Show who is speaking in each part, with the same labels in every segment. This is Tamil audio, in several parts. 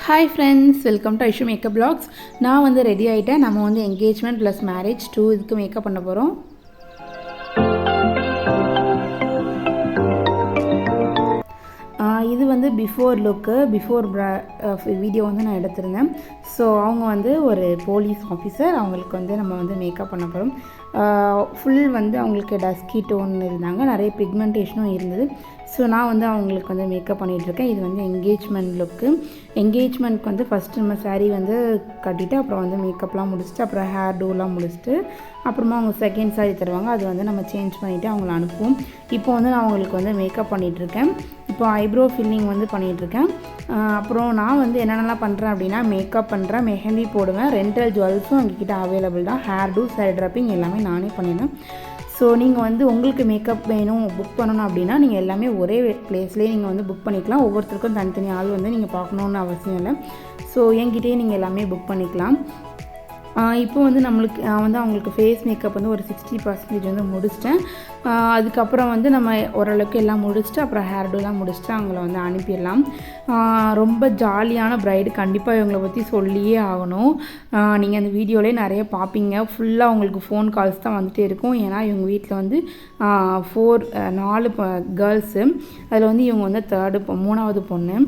Speaker 1: Hi friends, welcome to Aishu makeup blogs. நான் வந்து ரெடி ஆகிட்டேன். நம்ம வந்து என்கேஜ்மெண்ட் ப்ளஸ் மேரேஜ் 2 இதுக்கு மேக்கப் பண்ண போகிறோம். இது வந்து பிஃபோர் வீடியோ வந்து நான் எடுத்திருந்தேன். ஸோ அவங்க வந்து ஒரு போலீஸ் ஆஃபீஸர். அவங்களுக்கு வந்து நம்ம வந்து மேக்கப் பண்ண போகிறோம். ஃபுல் வந்து அவங்களுக்கு டஸ்கி டோன் இருந்தாங்க, நிறைய பிக்மெண்டேஷனும் இருந்தது. ஸோ நான் வந்து அவங்களுக்கு வந்து மேக்கப் பண்ணிகிட்ருக்கேன். இது வந்து என்கேஜ்மெண்ட் லுக்கு. என்கேஜ்மெண்ட்க்கு வந்து ஃபஸ்ட்டு நம்ம சாரீ வந்து கட்டிவிட்டு அப்புறம் வந்து மேக்கப்லாம் முடிச்சுட்டு அப்புறம் ஹேர் டூலாம் முடிச்சுட்டு அப்புறமா அவங்க செகண்ட் சாரீ தருவாங்க. அது வந்து நம்ம சேஞ்ச் பண்ணிவிட்டு அவங்கள அனுப்புவோம். இப்போ வந்து நான் அவங்களுக்கு வந்து மேக்கப் பண்ணிகிட்ருக்கேன். இப்போ ஐப்ரோ ஃபில்லிங் வந்து பண்ணிகிட்ருக்கேன். அப்புறம் நான் வந்து என்னென்னலாம் பண்ணுறேன் அப்படின்னா, மேக்கப் பண்ணுறேன், மெஹந்தி போடுவேன், ரெண்டல் ஜுவல்ஸும் எங்ககிட்ட அவைலபிள் தான். ஹேர் டூ, ஹேர் ட்ராப்பிங் எல்லாமே நானே பண்ணிடுவேன். ஸோ நீங்கள் வந்து உங்களுக்கு மேக்கப் வேணும், புக் பண்ணணும் அப்படின்னா நீங்கள் எல்லாமே ஒரே பிளேஸ்லேயே நீங்கள் வந்து புக் பண்ணிக்கலாம். ஒவ்வொருத்தருக்கும் தனித்தனி ஆள் வந்து நீங்கள் பார்க்கணுன்னு அவசியம் இல்லை. ஸோ என்கிட்டயே நீங்கள் எல்லாமே புக் பண்ணிக்கலாம். இப்போ வந்து அவங்களுக்கு ஃபேஸ் மேக்கப் வந்து ஒரு 60% வந்து முடிச்சிட்டேன். அதுக்கப்புறம் வந்து நம்ம ஓரளவுக்கு எல்லாம் முடிச்சுட்டு அப்புறம் ஹேர் டூலாம் முடிச்சுட்டு அவங்கள வந்து அனுப்பிடலாம். ரொம்ப ஜாலியான ப்ரைடு, கண்டிப்பாக இவங்களை பற்றி சொல்லியே ஆகணும். நீங்கள் அந்த வீடியோலேயே நிறைய பார்ப்பீங்க. ஃபுல்லாக அவங்களுக்கு ஃபோன் கால்ஸ் தான் வந்துகிட்டே இருக்கும். ஏன்னா இவங்க வீட்டில் வந்து 4 கேர்ள்ஸு, அதில் வந்து இவங்க வந்து 3வது பொண்ணு.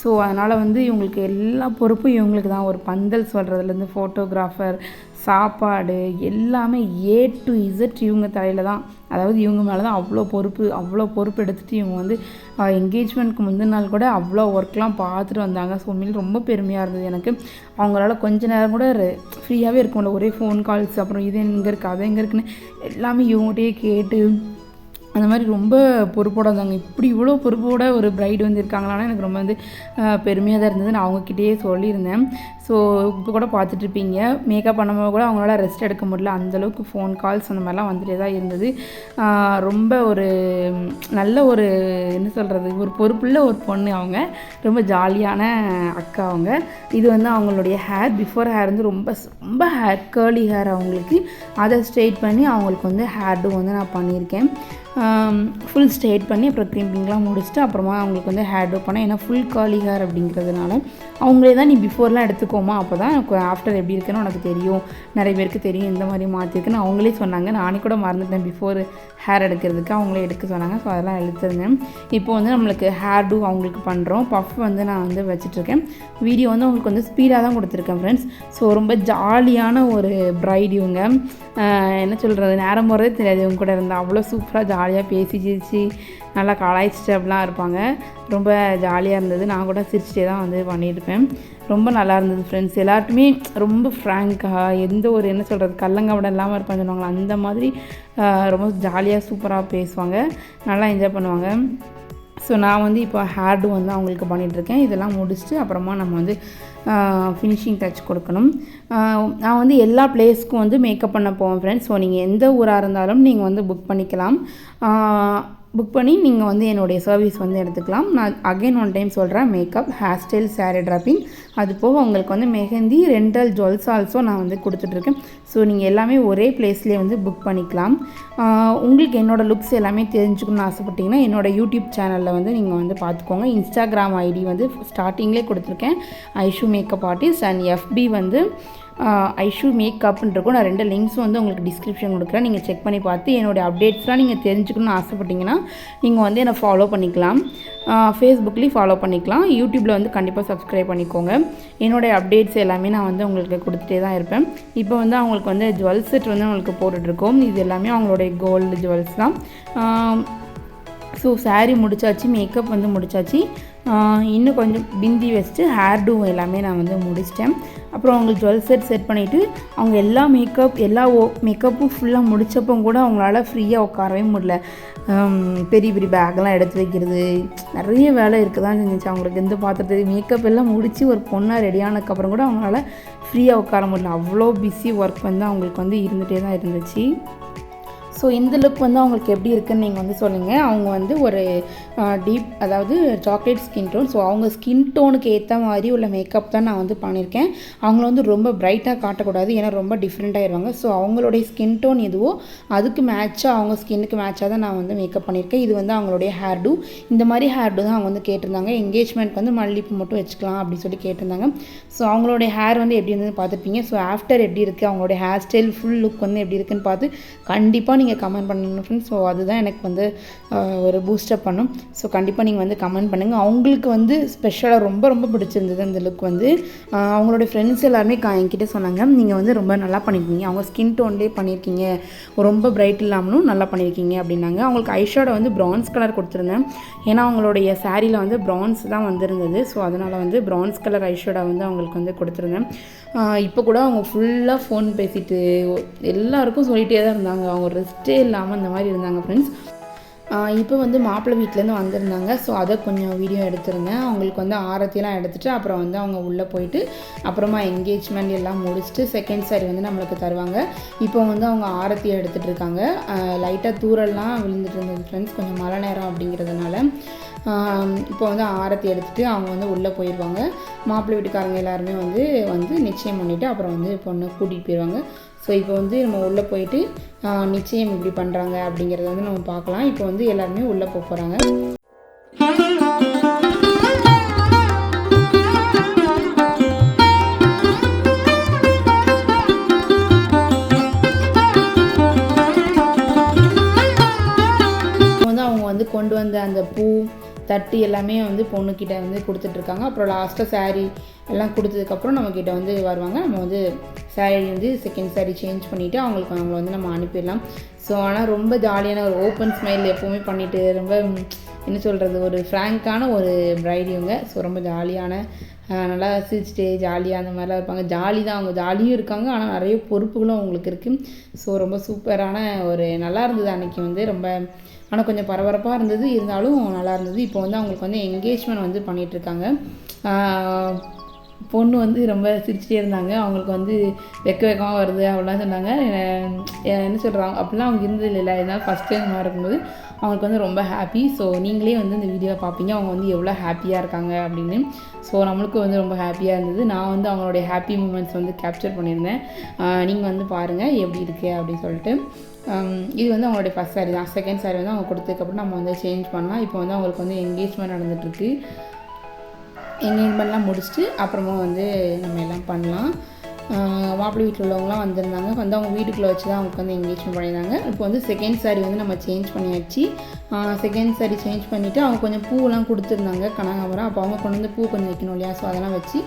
Speaker 1: ஸோ அதனால் வந்து இவங்களுக்கு எல்லா பொறுப்பும் இவங்களுக்கு தான். ஒரு பந்தல் சொல்கிறதுலேருந்து ஃபோட்டோகிராஃபர், சாப்பாடு எல்லாமே A to Z இவங்க தலையில் தான். அதாவது இவங்க மேலே தான் அவ்வளோ பொறுப்பு எடுத்துகிட்டு இவங்க வந்து என்கேஜ்மெண்ட்க்கு முந்தின நாள் கூட அவ்வளோ ஒர்க்லாம் பார்த்துட்டு வந்தாங்க. ஸோ உண்மையிலே ரொம்ப பெருமையாக இருந்தது எனக்கு. அவங்களால கொஞ்ச நேரம் கூட ஃப்ரீயாகவே இருக்கும்ல, ஒரே ஃபோன் கால்ஸ், அப்புறம் இது எங்கே இருக்குது அது எங்கே இருக்குன்னு எல்லாமே இவங்ககிட்டயே கேட்டு அந்த மாதிரி ரொம்ப பொறுப்போடு இருந்தாங்க. இப்படி இவ்வளோ பொறுப்போட ஒரு ப்ரைடு வந்து இருக்காங்களான்னா எனக்கு ரொம்ப வந்து பெருமையாக தான் இருந்தது. நான் அவங்கக்கிட்டேயே சொல்லியிருந்தேன். ஸோ இப்போ கூட பார்த்துட்ருப்பீங்க, மேக்கப் பண்ணும்போது கூட அவங்களால ரெஸ்ட் எடுக்க முடியல, அந்தளவுக்கு ஃபோன் கால்ஸ் அந்த மாதிரிலாம் வந்துட்டே தான் இருந்தது. ரொம்ப ஒரு நல்ல ஒரு என்ன சொல்கிறது, ஒரு பொறுப்புள்ள ஒரு பொண்ணு அவங்க. ரொம்ப ஜாலியான அக்கா அவங்க. இது வந்து அவங்களுடைய ஹேர், பிஃபோர் ஹேர் வந்து ரொம்ப கேர்லி ஹேர் அவங்களுக்கு. அதை ஸ்ட்ரெயிட் பண்ணி அவங்களுக்கு வந்து ஹேர் டூ வந்து நான் பண்ணியிருக்கேன். ஃபுல் ஸ்ட்ரெயிட் பண்ணி அப்புறம் க்ரீம்பிங்லாம் முடிச்சுட்டு அப்புறமா அவங்களுக்கு வந்து ஹேர் டூ பண்ணேன். ஏன்னா ஃபுல் கார்லி ஹேர் அப்படிங்கிறதுனால அவங்களே தான் நீ பிஃபோர்லாம் எடுத்துக்கோமா, அப்போ தான் எனக்கு ஆஃப்டர் எப்படி இருக்குன்னு உனக்கு தெரியும், நிறைய பேருக்கு தெரியும் இந்த மாதிரி மாற்றிருக்குன்னு அவங்களே சொன்னாங்க. நானே கூட மறந்துட்டேன் பிஃபோர் ஹேர் எடுக்கிறதுக்கு, அவங்களே எடுக்க சொன்னாங்க. ஸோ அதெல்லாம் எடுத்துருந்தேன். இப்போ வந்து நம்மளுக்கு ஹேர் டூ அவங்களுக்கு பண்ணுறோம். பஃப் வந்து நான் வந்து வச்சுட்ருக்கேன். வீடியோ வந்து அவங்களுக்கு வந்து ஸ்பீடாக தான் கொடுத்துருக்கேன் ஃப்ரெண்ட்ஸ். ஸோ ரொம்ப ஜாலியான ஒரு ப்ரைட் இவங்க. என்ன சொல்கிறது, நேரம் போகிறதே தெரியாது இவங்க கூட இருந்தால். அவ்வளோ சூப்பராக ஜாலியாக பேசி சிரித்து நல்லா கலாய்ச்சிட்டு அப்படிலாம் இருப்பாங்க. ரொம்ப ஜாலியாக இருந்தது. நான் கூட சிரிச்சிட்டே தான் வந்து பண்ணியிருப்பேன். ரொம்ப நல்லா இருந்தது ஃப்ரெண்ட்ஸ். எல்லாருக்குமே ரொம்ப ஃப்ராங்காக, எந்த ஒரு என்ன சொல்கிறது கல்லங்கவடம் இல்லாமல் இருப்பாங்க சொன்னாங்களா, அந்த மாதிரி ரொம்ப ஜாலியாக சூப்பராக பேசுவாங்க, நல்லா என்ஜாய் பண்ணுவாங்க. ஸோ நான் வந்து இப்போ ஹேர் டூ வந்து அவங்களுக்கு பண்ணிகிட்ருக்கேன். இதெல்லாம் முடிச்சுட்டு அப்புறமா நம்ம வந்து ஃபினிஷிங் டச் கொடுக்கணும். நான் வந்து எல்லா பிளேஸ்க்கும் வந்து மேக்கப் பண்ண போவேன் ஃப்ரெண்ட்ஸ். ஸோ நீங்கள் எந்த ஊராக இருந்தாலும் நீங்கள் வந்து புக் பண்ணிக்கலாம். புக் பண்ணி நீங்கள் வந்து என்னுடைய சர்வீஸ் வந்து எடுத்துக்கலாம். நான் அகைன் ஒன் டைம் சொல்கிறேன், makeup, hair style, sari draping, அது போக உங்களுக்கு வந்து மெஹந்தி, ரெண்டல் ஜுவல்ஸ் ஆல்சோ நான் வந்து கொடுத்துட்ருக்கேன். ஸோ நீங்கள் எல்லாமே ஒரே பிளேஸ்லேயே வந்து புக் பண்ணிக்கலாம். உங்களுக்கு என்னோடய லுக்ஸ் எல்லாமே தெரிஞ்சுக்கணும்னு ஆசைப்பட்டீங்கன்னா என்னோடய யூடியூப் சேனலில் வந்து நீங்கள் வந்து பார்த்துக்கோங்க. இன்ஸ்டாகிராம் ஐடி வந்து ஸ்டார்டிங்லேயே கொடுத்துருக்கேன், Aishu makeup artist. And FB வந்து ஐஷு மேக்கப்னு இருக்கும். நான் 2 லிங்க்ஸும் வந்து உங்களுக்கு டிஸ்கிரிப்ஷன் கொடுக்குறேன். நீங்கள் செக் பண்ணி பார்த்து என்னுடைய அப்டேட்ஸ்லாம் நீங்கள் தெரிஞ்சுக்கணும்னு ஆசைப்பட்டீங்கன்னா நீங்கள் வந்து என்னை ஃபாலோ பண்ணிக்கலாம். ஃபேஸ்புக்லேயும் ஃபாலோ பண்ணிக்கலாம். யூடியூப்பில் வந்து கண்டிப்பாக சப்ஸ்கிரைப் பண்ணிக்கோங்க. என்னுடைய அப்டேட்ஸ் எல்லாமே நான் வந்து உங்களுக்கு கொடுத்துட்டே தான் இருப்பேன். இப்போ வந்து அவங்களுக்கு வந்து ஜுவல் செட் வந்து அவங்களுக்கு போட்டுட்ருக்கோம். இது எல்லாமே அவங்களுடைய கோல்டு ஜுவல்ஸ் தான். ஸோ சாரீ முடிச்சாச்சு, மேக்கப் வந்து முடிச்சாச்சு. இன்னும் கொஞ்சம் பிந்தி வச்சுட்டு ஹேர் டூ எல்லாமே நான் வந்து முடிச்சிட்டேன். அப்புறம் அவங்க ஜுவல் செட் பண்ணிவிட்டு அவங்க எல்லா மேக்கப்பும் ஃபுல்லாக முடித்தப்போ கூட அவங்களால ஃப்ரீயாக உட்காரவே முடியல. பெரிய பெரிய பேக்கெலாம் எடுத்து வைக்கிறது, நிறைய வேலை இருக்குது தான் செஞ்சிச்சு அவங்களுக்கு. எந்த பாத்திரத்து மேக்கப் எல்லாம் முடித்து ஒரு பொண்ணாக ரெடியானதுக்கப்புறம் கூட அவங்களால ஃப்ரீயாக உட்கார முடியல. அவ்வளோ பிஸி ஒர்க் வந்து அவங்களுக்கு வந்து இருந்துகிட்டே தான் இருந்துச்சு. ஸோ இந்த லுக் வந்து அவங்களுக்கு எப்படி இருக்குன்னு நீங்கள் வந்து சொல்லுங்கள். அவங்க வந்து ஒரு டீப், அதாவது சாக்லேட் ஸ்கின் டோன். ஸோ அவங்க ஸ்கின் டோனுக்கு ஏற்ற மாதிரி உள்ள மேக்கப் தான் நான் வந்து பண்ணியிருக்கேன். அவங்கள வந்து ரொம்ப பிரைட்டாக காட்டக்கூடாது, ஏன்னா ரொம்ப டிஃப்ரெண்ட்டாகிடுவாங்க. ஸோ அவங்களுடைய ஸ்கின் டோன் எதுவோ அதுக்கு மேட்சாக, அவங்க ஸ்கின்னுக்கு மேட்சாக தான் நான் வந்து மேக்கப் பண்ணியிருக்கேன். இது வந்து அவங்களுடைய ஹேர் டூ. இந்த மாதிரி ஹேர் டூ தான் அவங்க வந்து கேட்டிருந்தாங்க. எங்கேஜ்மெண்ட் வந்து மல்லிப்பூ மட்டும் வச்சுக்கலாம் அப்படின்னு சொல்லி கேட்டிருந்தாங்க. ஸோ அவங்களுடைய ஹேர் வந்து எப்படி இருந்ததுன்னு பார்த்துருப்பீங்க. ஸோ ஆஃப்டர் எப்படி இருக்குது, அவங்களுடைய ஹேர் ஸ்டைல் ஃபுல் லுக் வந்து எப்படி இருக்குன்னு பார்த்து கண்டிப்பாக நீங்கள் கமெண்ட் பண்ணணும் ஃப்ரெண்ட்ஸ். ஸோ அதுதான் எனக்கு வந்து ஒரு பூஸ்டப் பண்ணும். ஸோ கண்டிப்பாக நீங்கள் வந்து கமெண்ட் பண்ணுங்கள். அவங்களுக்கு வந்து ஸ்பெஷலாக ரொம்ப ரொம்ப பிடிச்சிருந்தது அந்த லுக் வந்து. அவங்களுடைய ஃப்ரெண்ட்ஸ் எல்லாருமே என்கிட்ட சொன்னாங்க, நீங்கள் வந்து ரொம்ப நல்லா பண்ணியிருக்கீங்க, அவங்க ஸ்கின் டோன்லேயே பண்ணியிருக்கீங்க, ரொம்ப பிரைட் இல்லாமலும் நல்லா பண்ணியிருக்கீங்க அப்படின்னாங்க. அவங்களுக்கு ஐஷேடோ வந்து ப்ரான்ஸ் கலர் கொடுத்துருந்தேன், ஏன்னா அவங்களுடைய சாரியில் வந்து ப்ரான்ஸ் தான் வந்திருந்தது. ஸோ அதனால் வந்து ப்ரான்ஸ் கலர் ஐஷேடோ வந்து அவங்களுக்கு வந்து கொடுத்துருந்தேன். இப்போ கூட அவங்க ஃபுல்லாக ஃபோன் பேசிட்டு எல்லாருக்கும் சொல்லிகிட்டே தான் இருந்தாங்க, அவங்க ரெஸ்ட்டே இல்லாமல் அந்த மாதிரி இருந்தாங்க ஃப்ரெண்ட்ஸ். இப்போ வந்து மாப்பிள்ளை வீட்டிலேருந்து வந்திருந்தாங்க. ஸோ அதை கொஞ்சம் வீடியோ எடுத்திருந்தேன். அவங்களுக்கு வந்து ஆரத்தியெல்லாம் எடுத்துகிட்டு அப்புறம் வந்து அவங்க உள்ளே போயிட்டு அப்புறமா என்கேஜ்மெண்ட் எல்லாம் முடிச்சுட்டு செகண்ட் சாரி வந்து நம்மளுக்கு தருவாங்க. இப்போ வந்து அவங்க ஆரத்தியை எடுத்துகிட்டு இருக்காங்க. லைட்டாக தூரெல்லாம் விழுந்துட்டு இருந்தது ஃப்ரெண்ட்ஸ், கொஞ்சம் மழை நேரம் அப்படிங்கிறதுனால. இப்போ வந்து ஆரத்தி எடுத்துகிட்டு அவங்க வந்து உள்ளே போயிடுவாங்க. மாப்பிள்ளை வீட்டுக்காரங்க எல்லாருமே வந்து நிச்சயம் பண்ணிவிட்டு அப்புறம் வந்து பொண்ணை கூட்டிகிட்டு போயிடுவாங்க. ஸோ இப்போ வந்து நம்ம உள்ளே போயிட்டு நிச்சயம் இப்படி பண்ணுறாங்க அப்படிங்கிறத வந்து நம்ம பார்க்கலாம். இப்போ வந்து எல்லாருமே உள்ளே போக போகிறாங்க. வந்து அவங்க வந்து கொண்டு வந்த அந்த பூ தட்டு எல்லாமே வந்து பொண்ணுக்கிட்ட வந்து கொடுத்துட்ருக்காங்க. அப்புறம் லாஸ்ட்டாக சாரீ எல்லாம் கொடுத்ததுக்கப்புறம் நம்மக்கிட்ட வந்து வருவாங்க. நம்ம வந்து சாரீ வந்து செகண்ட் சாரீ சேஞ்ச் பண்ணிவிட்டு அவங்களை வந்து நம்ம அனுப்பிடலாம். ஸோ ஆனால் ரொம்ப ஜாலியான ஒரு ஓப்பன் ஸ்மைல் எப்போவுமே பண்ணிவிட்டு ரொம்ப என்ன சொல்கிறது, ஒரு ஃப்ராங்கான ஒரு பிரைட் இவங்க. ஸோ ரொம்ப ஜாலியான, நல்லா சிரிச்சிட்டு ஜாலியாக அந்த மாதிரிலாம் இருப்பாங்க. ஜாலி தான், அவங்க ஜாலியும் இருக்காங்க, ஆனால் நிறைய பொறுப்புகளும் அவங்களுக்கு இருக்குது. ஸோ ரொம்ப சூப்பரான ஒரு நல்லா இருந்தது அன்றைக்கி வந்து. ரொம்ப ஆனால் கொஞ்சம் பரபரப்பாக இருந்தது, இருந்தாலும் நல்லா இருந்தது. இப்போ வந்து அவங்களுக்கு வந்து என்கேஜ்மெண்ட் வந்து பண்ணிகிட்ருக்காங்க. பொண்ணு வந்து ரொம்ப சிரிச்சிட்டே இருந்தாங்க. அவங்களுக்கு வந்து வெக்கமாக வருது அப்படிலாம் சொன்னாங்க. என்ன சொல்கிறாங்க அப்படிலாம் அவங்க இருந்தது இல்லை, இதனால் ஃபஸ்ட் டைம் மாதிரி இருக்கும்போது அவங்களுக்கு வந்து ரொம்ப ஹாப்பி. ஸோ நீங்களே வந்து இந்த வீடியோவை பார்ப்பீங்க அவங்க வந்து எவ்வளோ ஹாப்பியாக இருக்காங்க அப்படின்னு. ஸோ நம்மளுக்கு வந்து ரொம்ப ஹாப்பியாக இருந்தது. நான் வந்து அவங்களுடைய ஹாப்பி மூமெண்ட்ஸ் வந்து கேப்சர் பண்ணியிருந்தேன். நீங்கள் வந்து பாருங்கள் எப்படி இருக்குது அப்படின்னு சொல்லிட்டு. இது வந்து அவங்களுடைய ஃபஸ்ட் சாரி தான். செகண்ட் சாரி வந்து அவங்க கொடுத்ததுக்கப்புறம் நம்ம வந்து சேஞ்ச் பண்ணலாம். இப்போ வந்து அவங்களுக்கு வந்து என்கேஜ்மெண்ட் நடந்துகிட்ருக்கு. என்கேஜ்மெண்ட்லாம் முடிச்சுட்டு அப்புறமா வந்து நம்ம எல்லாம் பண்ணலாம். மாப்பிள்ளை வீட்டில் உள்ளவங்களாம் வந்திருந்தாங்க. வந்து அவங்க வீட்டுக்குள்ளே வச்சு தான் அவங்களுக்கு வந்து என்கேஜ்மெண்ட் பண்ணியிருந்தாங்க. இப்போ வந்து செகண்ட் சாரி வந்து நம்ம சேஞ்ச் பண்ணியாச்சு. செகண்ட் சாரி சேஞ்ச் பண்ணிவிட்டு அவங்க கொஞ்சம் பூவெல்லாம் கொடுத்துருந்தாங்க, கனகாம்பரம். அப்போ அவங்க கொண்டு வந்து பூ கொஞ்சம் வைக்கணும் இல்லையா, ஸோ அதெல்லாம் வச்சு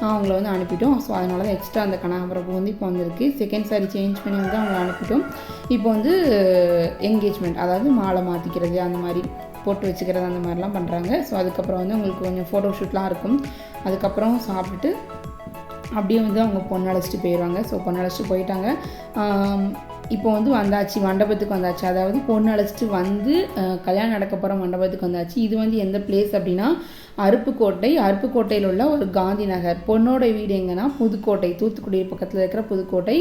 Speaker 1: அவங்கள வந்து அனுப்பிட்டோம். ஸோ அதனால தான் எக்ஸ்ட்ரா அந்த கனகாம்பரம் பூ வந்து இப்போ வந்திருக்கு. செகண்ட் சாரி சேஞ்ச் பண்ணி வந்து அவங்கள அனுப்பிட்டோம். இப்போ வந்து என்கேஜ்மெண்ட், அதாவது மாலை மாற்றிக்கிறது, அந்த மாதிரி போட்டு வச்சுக்கிறது, அந்த மாதிரிலாம் பண்ணுறாங்க. ஸோ அதுக்கப்புறம் வந்து உங்களுக்கு கொஞ்சம் ஃபோட்டோ ஷூட்லாம் இருக்கும். அதுக்கப்புறம் சாப்பிட்டுட்டு அப்படியே வந்து அவங்க பொண்ணு அழைச்சிட்டு போயிடுவாங்க. ஸோ பொண்ணு அழைச்சிட்டு போயிட்டாங்க. இப்போ வந்து வந்தாச்சு, மண்டபத்துக்கு வந்தாச்சு. அதாவது பொண்ணு அழைச்சிட்டு வந்து கல்யாணம் நடக்க போகிற மண்டபத்துக்கு வந்தாச்சு. இது வந்து எந்த பிளேஸ் அப்படின்னா அருப்புக்கோட்டை. அருப்புக்கோட்டையில் உள்ள ஒரு காந்தி நகர். பொண்ணோட வீடு எங்கன்னா புதுக்கோட்டை, தூத்துக்குடி பக்கத்தில் இருக்கிற புதுக்கோட்டை.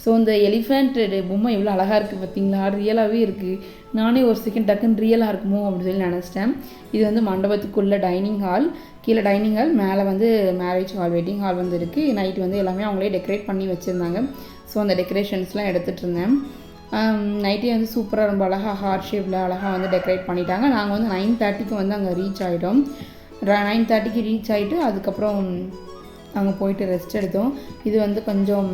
Speaker 1: ஸோ இந்த எலிஃபெண்ட் பொம்மை எவ்வளோ அழகாக இருக்குது பார்த்தீங்களா, ரியலாகவே இருக்குது. நானே ஒரு செகண்ட் டக்குன்னு ரியலாக இருக்குமோ அப்படின்னு சொல்லி நினச்சிட்டேன். இது வந்து மண்டபத்துக்குள்ள டைனிங் ஹால், கீழே டைனிங் ஹால், மேலே வந்து மேரேஜ் ஹால், வெட்டிங் ஹால் வந்து இருக்குது. நைட்டு வந்து எல்லாமே அவங்களே டெக்கரேட் பண்ணி வச்சுருந்தாங்க. ஸோ அந்த டெக்கரேஷன்ஸ்லாம் எடுத்துகிட்டு இருந்தேன். நைட்டே வந்து சூப்பராக ரொம்ப அழகாக ஹார்ட் ஷேப்பில் அழகாக வந்து டெக்கரேட் பண்ணிட்டாங்க. நாங்கள் வந்து 9:30க்கு வந்து அங்கே ரீச் ஆகிட்டோம். 9:30க்கு ரீச் ஆகிட்டு அதுக்கப்புறம் அங்கே போயிட்டு ரெஸ்ட் எடுத்தோம். இது வந்து கொஞ்சம்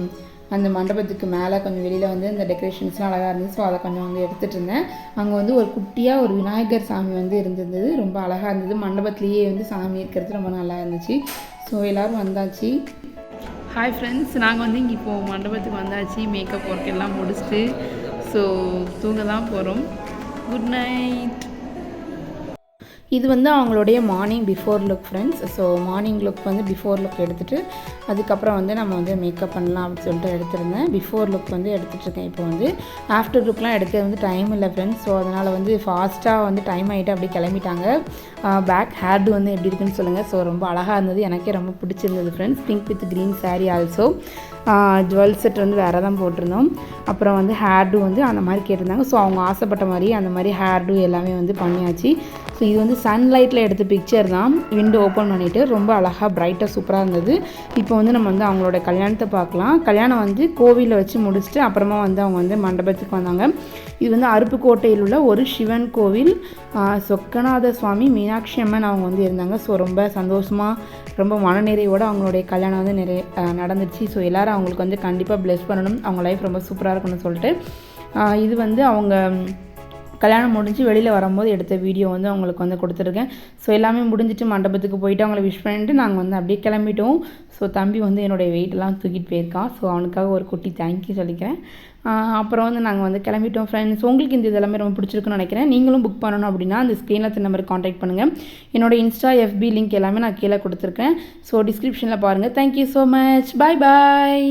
Speaker 1: அந்த மண்டபத்துக்கு மேலே கொஞ்சம் வெளியில் வந்து இந்த டெக்கரேஷன்ஸ்லாம் அழகாக இருந்துச்சு. ஸோ அதை கொஞ்சம் வந்து எடுத்துகிட்டு இருந்தேன். அங்கே வந்து ஒரு குட்டியாக ஒரு விநாயகர் சாமி வந்து இருந்தது, ரொம்ப அழகாக இருந்தது. மண்டபத்துலேயே வந்து சாமி இருக்கிறது ரொம்ப நல்லா இருந்துச்சு. ஸோ எல்லோரும் வந்தாச்சு. ஹாய் ஃப்ரெண்ட்ஸ், நாங்கள் வந்து இங்கே இப்போது மண்டபத்துக்கு வந்தாச்சு. மேக்கப் ஒர்க் எல்லாம் முடிச்சுட்டு ஸோ தூங்க தான் போகிறோம். Good night. இது வந்து அவங்களுடைய morning before look friends. So morning look வந்து பிஃபோர் லுக் எடுத்துகிட்டு அதுக்கப்புறம் வந்து நம்ம வந்து மேக்கப் பண்ணலாம் அப்படின்னு சொல்லிட்டு எடுத்திருந்தேன். பிஃபோர் லுக் வந்து எடுத்துகிட்ருக்கேன். இப்போ வந்து ஆஃப்டர் லுக்லாம் எடுக்க வந்து டைம் இல்லை ஃப்ரெண்ட்ஸ். ஸோ அதனால் வந்து ஃபாஸ்ட்டாக வந்து டைம் ஆகிட்டு அப்படி கிளம்பிட்டாங்க. பேக் ஹேர்டு வந்து எப்படி இருக்குன்னு சொல்லுங்கள். ஸோ ரொம்ப அழகாக இருந்தது, எனக்கே ரொம்ப பிடிச்சிருந்தது friends. Pink with green sari also. Jewel set வந்து வேறு தான் போட்டிருந்தோம். அப்புறம் வந்து ஹேர் டூ வந்து அந்த மாதிரி கேட்டிருந்தாங்க. ஸோ அவங்க ஆசைப்பட்ட மாதிரி அந்த மாதிரி ஹேர் டூ எல்லாமே வந்து பண்ணியாச்சு. ஸோ இது வந்து சன்லைட்டில் எடுத்த பிக்சர் தான். விண்டோ ஓப்பன் பண்ணிவிட்டு ரொம்ப அழகாக பிரைட்டாக சூப்பராக இருந்தது. இப்போ வந்து நம்ம வந்து அவங்களோட கல்யாணத்தை பார்க்கலாம். கல்யாணம் வந்து கோவிலில் வச்சு முடிச்சுட்டு அப்புறமா வந்து அவங்க வந்து மண்டபத்துக்கு வந்தாங்க. இது வந்து அருப்புக்கோட்டையில் உள்ள ஒரு சிவன் கோவில். சொக்கநாத சுவாமி, மீனாட்சி அம்மன் அவங்க வந்து இருந்தாங்க. ஸோ ரொம்ப சந்தோஷமாக ரொம்ப மனநிறைவோடு அவங்களுடைய கல்யாணம் வந்து நடந்துச்சு. ஸோ எல்லோரும் அவங்களுக்கு வந்து கண்டிப்பாக ப்ளெஸ் பண்ணணும், அவங்க லைஃப் ரொம்ப சூப்பராக இருக்கணும்னு சொல்லிட்டு இது வந்து அவங்க கல்யாணம் முடிஞ்சு வெளியில் வரும்போது எடுத்த வீடியோ வந்து அவங்களுக்கு வந்து கொடுத்துருக்கேன். ஸோ எல்லாமே முடிஞ்சிட்டு மண்டபத்துக்கு போயிட்டு அவங்கள விஷ் பண்ணிட்டு நாங்கள் வந்து அப்படியே கிளம்பிட்டோம். ஸோ தம்பி வந்து என்னுடைய வெயிட்டெல்லாம் தூக்கிட்டு போயிருக்கான். ஸோ அவனுக்காக ஒரு குட்டி தேங்க்யூ சொல்லிக்கிறேன். அப்புறம் வந்து நாங்கள் வந்து கிளம்பிட்டோம் ஃப்ரெண்ட்ஸ். உங்களுக்கு இந்த இதெல்லாமே ரொம்ப பிடிச்சிருக்குன்னு நினைக்கிறேன். நீங்களும் புக் பண்ணணும் அப்படின்னா அந்த ஸ்க்ரீனில் நம்பருக்கு காண்டாக்ட் பண்ணுங்கள். என்னோடய இன்ஸ்டா FB லிங்க் எல்லாமே நான் கீழே கொடுத்துருக்கேன். ஸோ டிஸ்கிரிப்ஷனில் பாருங்கள். Thank you so much. பாய் பாய்.